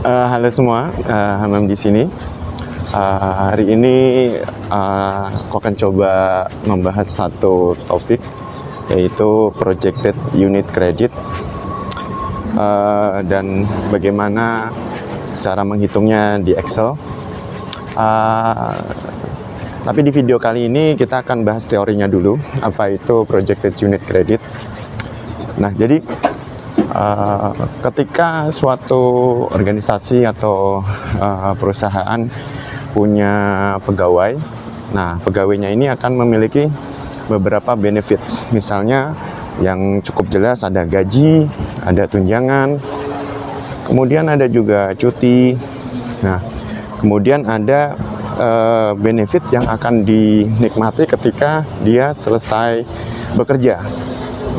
Halo semua, Hamam di sini. Hari ini aku akan coba membahas satu topik, yaitu projected unit credit, dan bagaimana cara menghitungnya di Excel. Tapi di video kali ini kita akan bahas teorinya dulu, apa itu projected unit credit. Nah, jadi ketika suatu organisasi atau perusahaan punya pegawai, nah pegawainya ini akan memiliki beberapa benefits. Misalnya yang cukup jelas ada gaji, ada tunjangan, kemudian ada juga cuti. Nah, kemudian ada benefit yang akan dinikmati ketika dia selesai bekerja.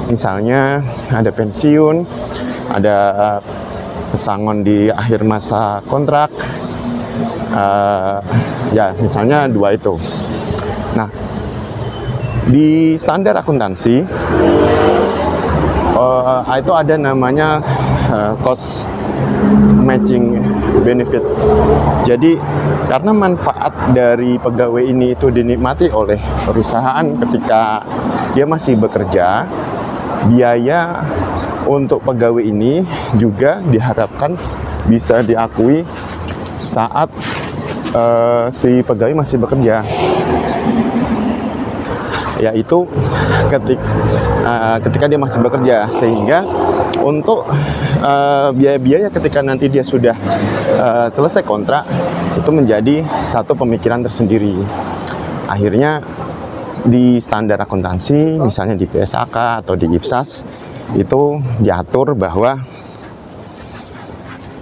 Misalnya ada pensiun, ada pesangon di akhir masa kontrak, ya misalnya dua itu. Nah, di standar akuntansi itu ada namanya cost matching benefit. Jadi karena manfaat dari pegawai ini itu dinikmati oleh perusahaan ketika dia masih bekerja, biaya untuk pegawai ini juga diharapkan bisa diakui saat si pegawai masih bekerja, yaitu ketika dia masih bekerja, sehingga untuk biaya-biaya ketika nanti dia sudah selesai kontrak itu menjadi satu pemikiran tersendiri. Akhirnya di standar akuntansi, misalnya di PSAK atau di IPSAS, itu diatur bahwa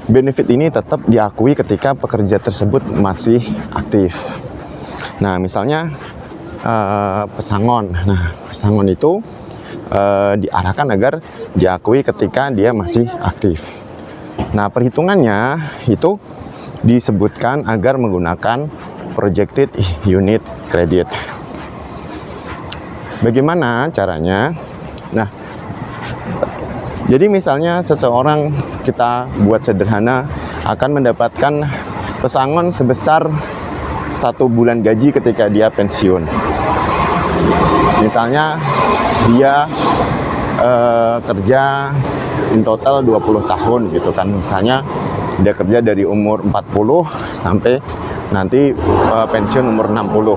benefit ini tetap diakui ketika pekerja tersebut masih aktif. Nah, misalnya pesangon. Nah, pesangon itu diarahkan agar diakui ketika dia masih aktif. Nah, perhitungannya itu disebutkan agar menggunakan projected unit credit. Bagaimana caranya? Nah, jadi misalnya seseorang, kita buat sederhana, akan mendapatkan pesangon sebesar 1 bulan gaji ketika dia pensiun. Misalnya dia kerja in total 20 tahun gitu kan. Misalnya dia kerja dari umur 40 sampai nanti pensiun umur 60.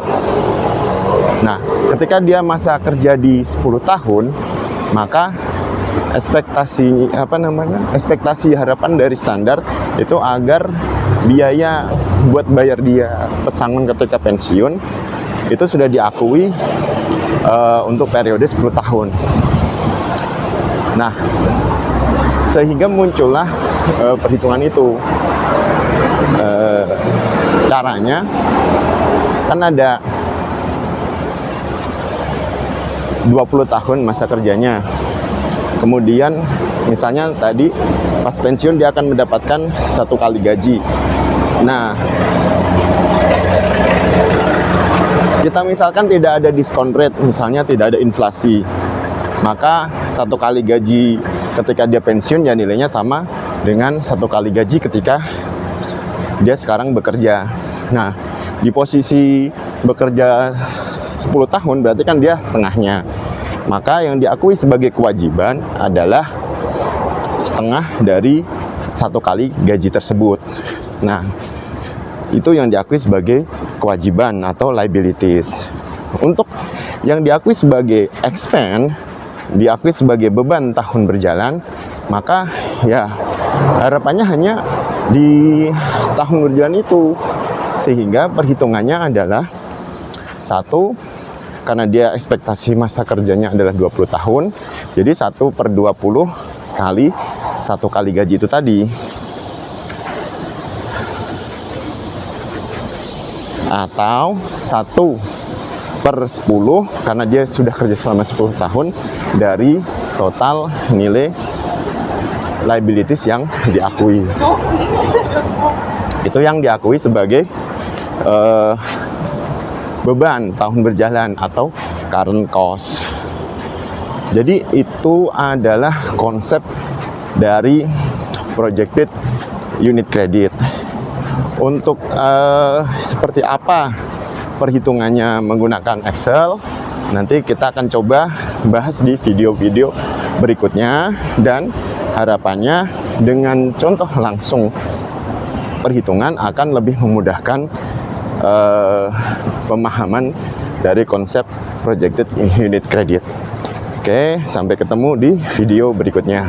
Nah, ketika dia masa kerja di 10 tahun, maka ekspektasi harapan dari standar itu agar biaya buat bayar dia pesangon ketika pensiun itu sudah diakui untuk periode 10 tahun. Nah, sehingga muncullah perhitungan itu. Caranya kan ada 20 tahun masa kerjanya. Kemudian misalnya tadi pas pensiun dia akan mendapatkan 1 kali gaji. Nah, kita misalkan tidak ada diskon rate, misalnya tidak ada inflasi, maka 1 kali gaji ketika dia pensiun ya nilainya sama dengan 1 kali gaji ketika dia sekarang bekerja. Nah, di posisi bekerja 10 tahun berarti kan dia setengahnya. Maka yang diakui sebagai kewajiban adalah setengah dari 1 kali gaji tersebut. Nah, itu yang diakui sebagai kewajiban atau liabilities. Untuk yang diakui sebagai expense, diakui sebagai beban tahun berjalan, maka ya harapannya hanya di tahun berjalan itu, sehingga perhitungannya adalah 1, karena dia ekspektasi masa kerjanya adalah 20 tahun, jadi 1/20 kali 1 kali gaji itu tadi. Atau 1/10 karena dia sudah kerja selama 10 tahun dari total nilai liabilities yang diakui. Itu yang diakui sebagai beban tahun berjalan atau current cost. Jadi itu adalah konsep dari projected unit kredit. Untuk seperti apa perhitungannya menggunakan Excel, nanti kita akan coba bahas di video-video berikutnya, dan harapannya dengan contoh langsung perhitungan akan lebih memudahkan pemahaman dari konsep projected unit credit. Oke, sampai ketemu di video berikutnya.